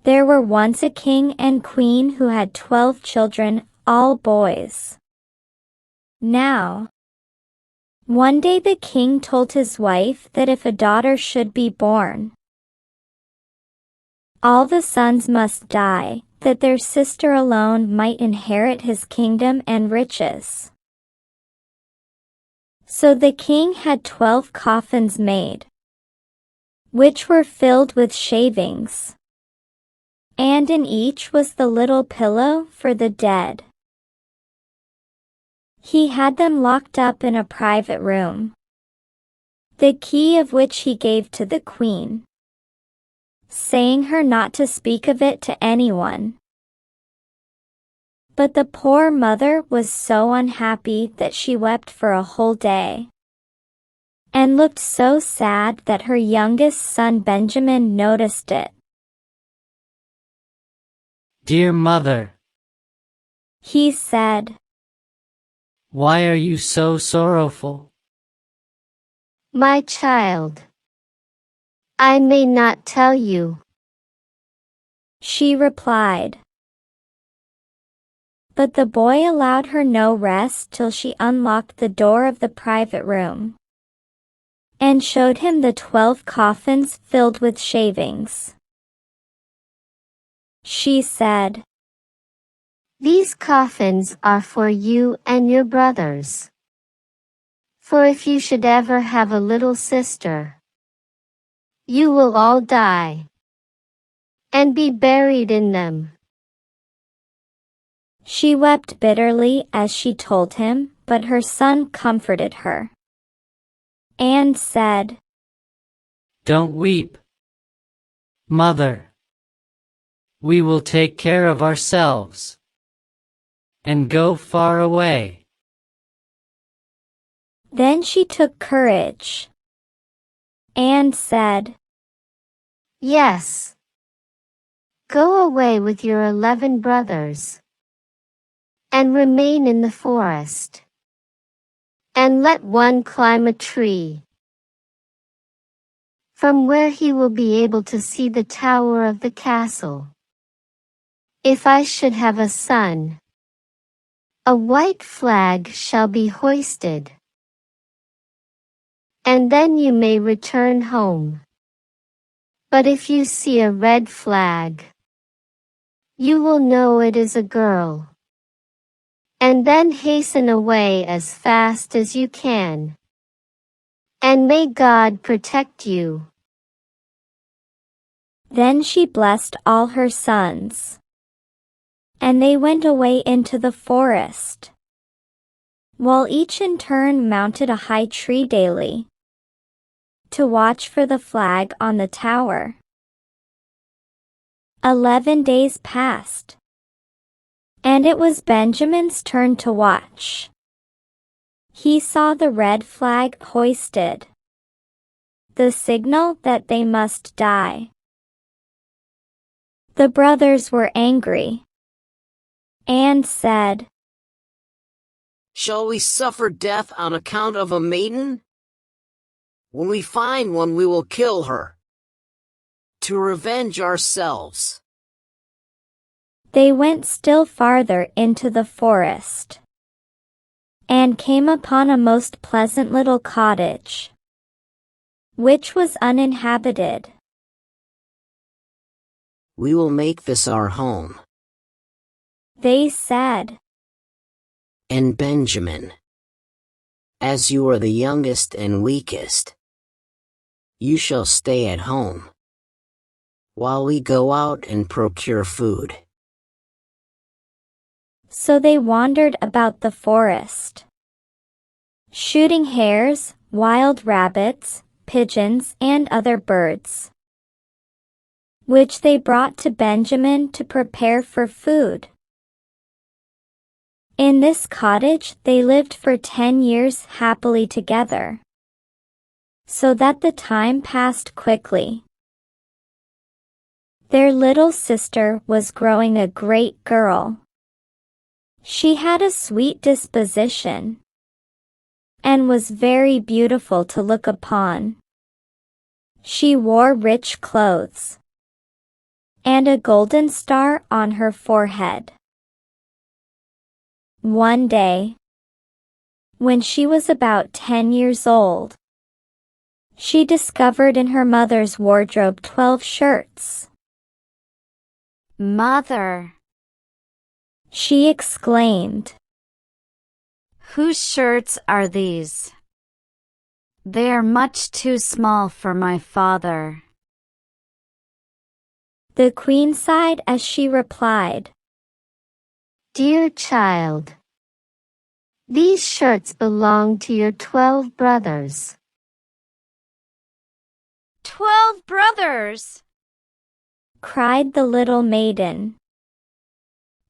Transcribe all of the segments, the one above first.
There were once a king and queen who had 12 children, all boys. Now, one day the king told his wife that if a daughter should be born, all the sons must die, that their sister alone might inherit his kingdom and riches. So the king had 12 coffins made, which were filled with shavings, and in each was the little pillow for the dead. He had them locked up in a private room, the key of which he gave to the queen, saying her not to speak of it to anyone. But the poor mother was so unhappy that she wept for a whole day, and looked so sad that her youngest son Benjamin noticed it. "Dear mother," he said, "why are you so sorrowful?" "My child, I may not tell you," she replied. But the boy allowed her no rest till she unlocked the door of the private room, and showed him the 12 coffins filled with shavings. She said, "These coffins are for you and your brothers. For if you should ever have a little sister, you will all die, and be buried in them." She wept bitterly as she told him, but her son comforted her, and said, "Don't weep, mother. We will take care of ourselves, and go far away." Then she took courage, and said, "Yes. Go away with your 11 brothers, and remain in the forest, and let one climb a tree, from where he will be able to see the tower of the castle. If I should have a son, a white flag shall be hoisted, and then you may return home. But if you see a red flag, you will know it is a girl. And then hasten away as fast as you can. And may God protect you." Then she blessed all her sons, and they went away into the forest, while each in turn mounted a high tree daily, to watch for the flag on the tower. 11 days passed, and it was Benjamin's turn to watch. He saw the red flag hoisted, the signal that they must die. The brothers were angry, and said, "Shall we suffer death on account of a maiden? When we find one, we will kill her, to revenge ourselves." They went still farther into the forest, and came upon a most pleasant little cottage, which was uninhabited. "We will make this our home," they said. "And Benjamin, as you are the youngest and weakest, you shall stay at home, while we go out and procure food." So they wandered about the forest, shooting hares, wild rabbits, pigeons, and other birds, which they brought to Benjamin to prepare for food. In this cottage they lived for 10 years happily together, so that the time passed quickly. Their little sister was growing a great girl. She had a sweet disposition, and was very beautiful to look upon. She wore rich clothes, and a golden star on her forehead. One day, when she was about 10 years old, she discovered in her mother's wardrobe 12 shirts. Mother, She exclaimed. whose shirts are these? They are much too small for my father. The queen sighed as she replied, Dear child, these shirts belong to your 12 brothers. 12 brothers! cried the little maiden.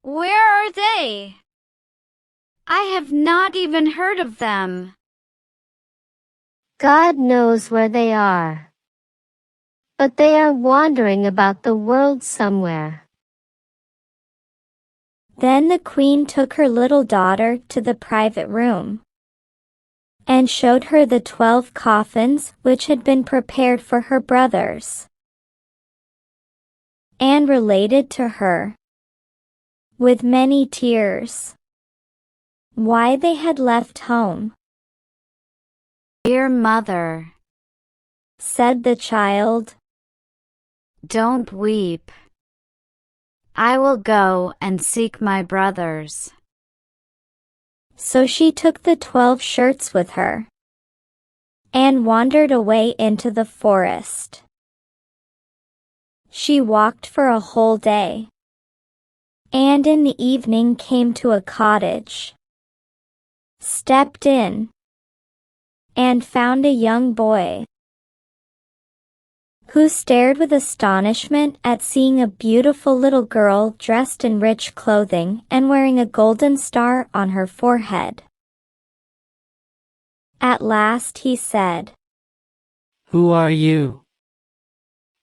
Where are they? I have not even heard of them. God knows where they are. But they are wandering about the world somewhere. Then the queen took her little daughter to the private room and showed her the 12 coffins which had been prepared for her brothers, and related to her, with many tears, why they had left home. Dear mother, Said the child, don't weep. I will go and seek my brothers. so she took the 12 shirts with her and wandered away into the forest. She walked for a whole day, and in the evening came to a cottage, stepped in, and found a young boy who stared with astonishment at seeing a beautiful little girl dressed in rich clothing and wearing a golden star on her forehead. At last he said, Who are you?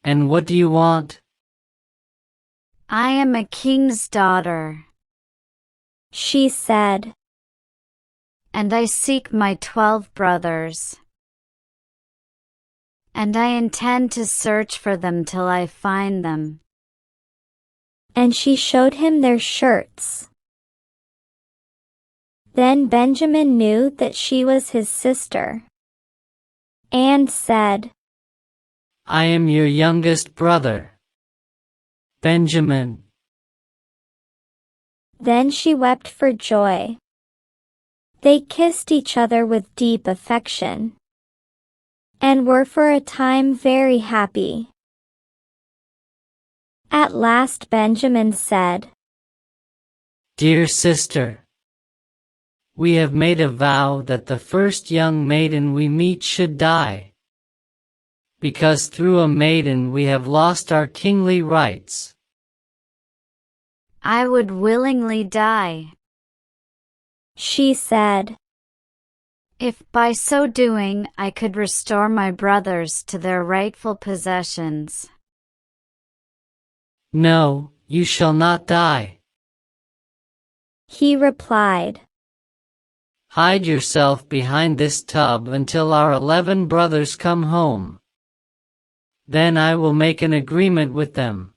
And what do you want? I am a king's daughter, She said, and I seek my 12 brothers. And I intend to search for them till I find them. And she showed him their shirts. Then Benjamin knew that she was his sister, and said, I am your youngest brother, Benjamin. Then she wept for joy. They kissed each other with deep affection, and were for a time very happy. At last Benjamin said, Dear sister, we have made a vow that the first young maiden we meet should die, because through a maiden we have lost our kingly rights. I would willingly die, She said, if by so doing I could restore my brothers to their rightful possessions. No, you shall not die. He replied. Hide yourself behind this tub until our 11 brothers come home. Then I will make an agreement with them.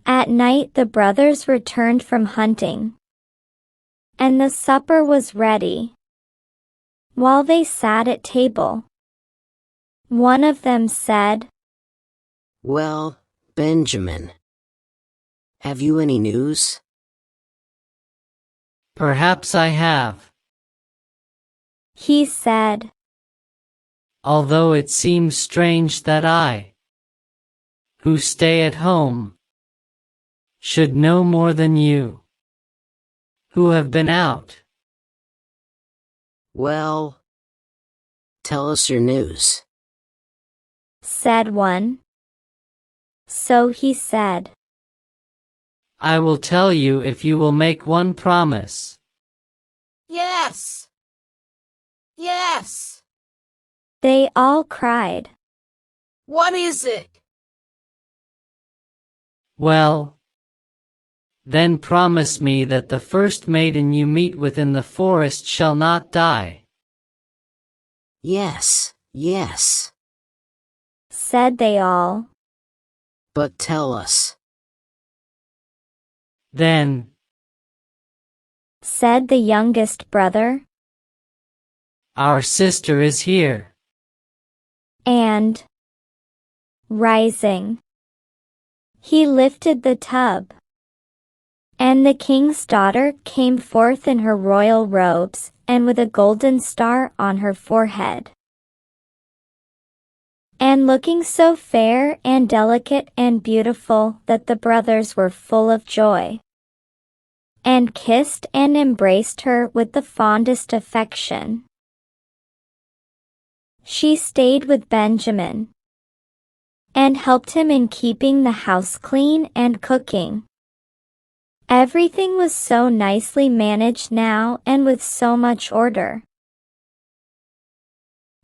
At night the brothers returned from hunting, and the supper was ready. While they sat at table, one of them said, Well, Benjamin, have you any news? Perhaps I have, He said, although it seems strange that I, who stay at home, should know more than you, who have been out. Well, tell us your news. said one. So he said, I will tell you if you will make one promise. Yes! Yes! They all cried. What is it? Well, then promise me that the first maiden you meet with in the forest shall not die. Yes, yes. Said they all. But tell us. Then, said the youngest brother. our sister is here. And, rising, he lifted the tub. And the king's daughter came forth in her royal robes and with a golden star on her forehead. And looking so fair and delicate and beautiful that the brothers were full of joy, and kissed and embraced her with the fondest affection. She stayed with Benjamin, and helped him in keeping the house clean and cooking. Everything was so nicely managed now and with so much order.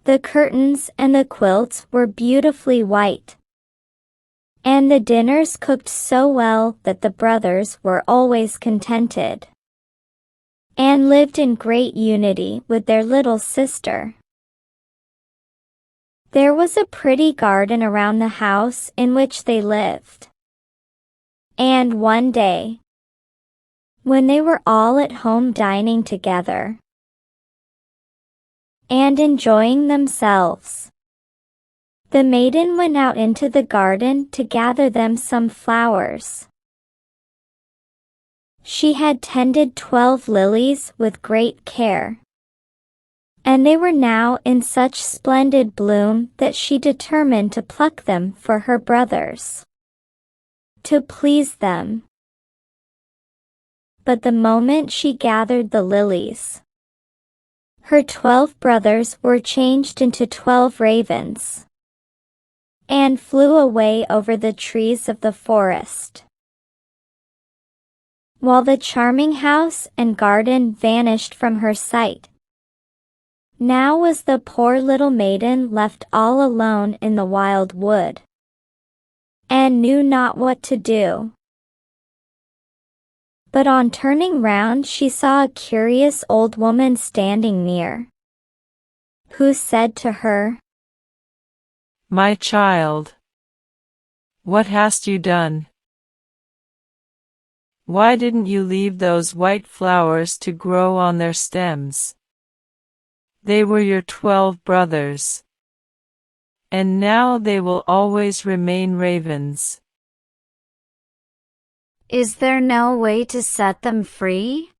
The curtains and the quilts were beautifully white, and the dinners cooked so well that the brothers were always contented, and lived in great unity with their little sister. There was a pretty garden around the house in which they lived. And one day, when they were all at home dining together and enjoying themselves, the maiden went out into the garden to gather them some flowers. She had tended 12 lilies with great care, and they were now in such splendid bloom that she determined to pluck them for her brothers, to please them. But the moment she gathered the lilies, her 12 brothers were changed into 12 ravens, and flew away over the trees of the forest, while the charming house and garden vanished from her sight. Now was the poor little maiden left all alone in the wild wood, and knew not what to do. But on turning round she saw a curious old woman standing near, who said to her, "My child, what hast you done? Why didn't you leave those white flowers to grow on their stems? They were your 12 brothers, and now they will always remain ravens." Is there no way to set them free?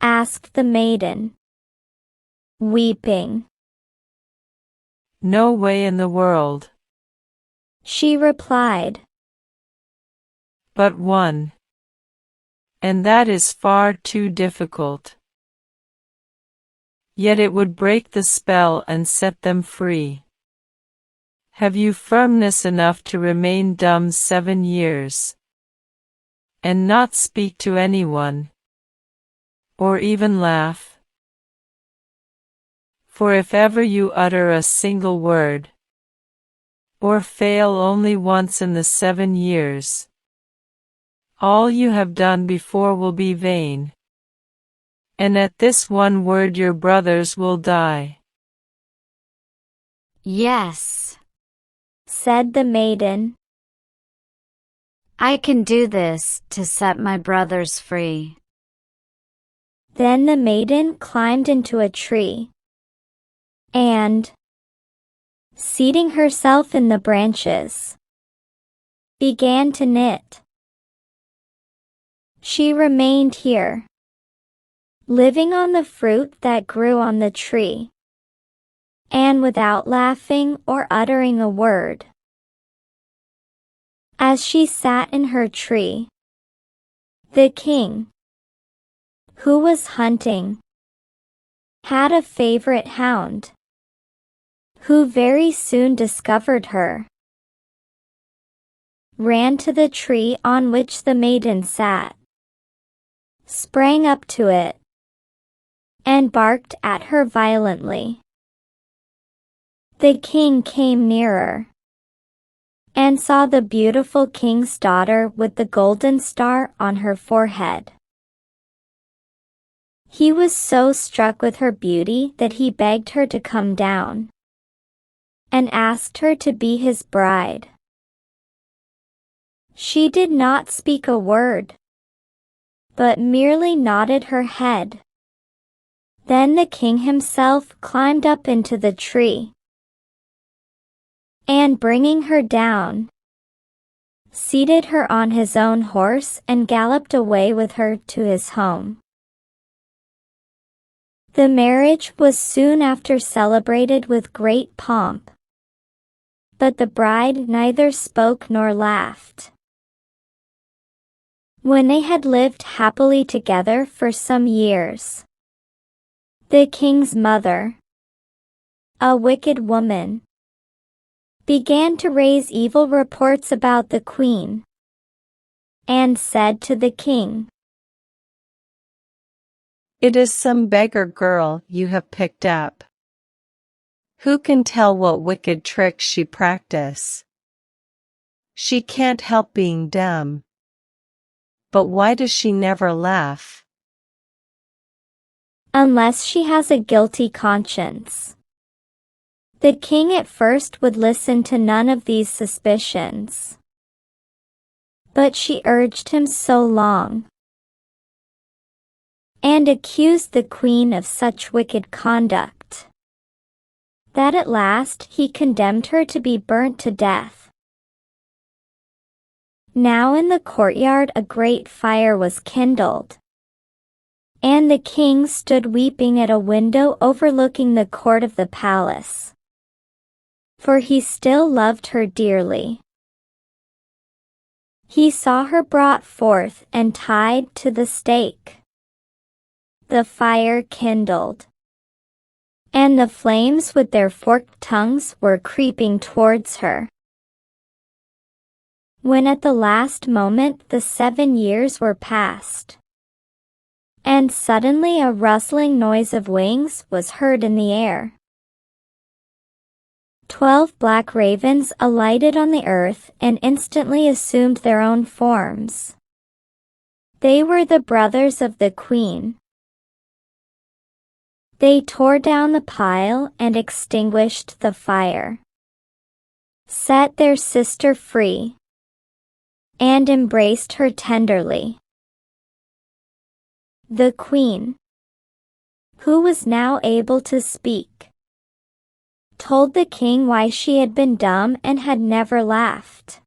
asked the maiden, weeping. "No way in the world," she replied. "but one. And that is far too difficult. Yet it would break the spell and set them free. Have you firmness enough to remain dumb 7 years? And not speak to anyone, or even laugh? For if ever you utter a single word, or fail only once in the 7 years, all you have done before will be vain, and at this one word your brothers will die." Yes, said the maiden. I can do this to set my brothers free. Then the maiden climbed into a tree, and, seating herself in the branches, began to knit. She remained here, living on the fruit that grew on the tree, and without laughing or uttering a word. As she sat in her tree, the king, who was hunting, had a favorite hound, who very soon discovered her, ran to the tree on which the maiden sat, sprang up to it, and barked at her violently. The king came nearer, and saw the beautiful king's daughter with the golden star on her forehead. He was so struck with her beauty that he begged her to come down, and asked her to be his bride. She did not speak a word, but merely nodded her head. Then the king himself climbed up into the tree, and bringing her down, seated her on his own horse and galloped away with her to his home. The marriage was soon after celebrated with great pomp, but the bride neither spoke nor laughed. When they had lived happily together for some years, the king's mother, a wicked woman, began to raise evil reports about the queen, and said to the king, "It is some beggar girl you have picked up. Who can tell what wicked tricks she practice? She can't help being dumb. But why does she never laugh?" Unless she has a guilty conscience. The king at first would listen to none of these suspicions, but she urged him so long, and accused the queen of such wicked conduct, that at last he condemned her to be burnt to death. Now in the courtyard a great fire was kindled, and the king stood weeping at a window overlooking the court of the palace, for he still loved her dearly. He saw her brought forth and tied to the stake. The fire kindled, and the flames with their forked tongues were creeping towards her. When at the last moment the 7 years were past, and suddenly a rustling noise of wings was heard in the air. 12 black ravens alighted on the earth and instantly assumed their own forms. They were the brothers of the queen. They tore down the pile and extinguished the fire, set their sister free, and embraced her tenderly. The queen, who was now able to speak, told the king why she had been dumb and had never laughed.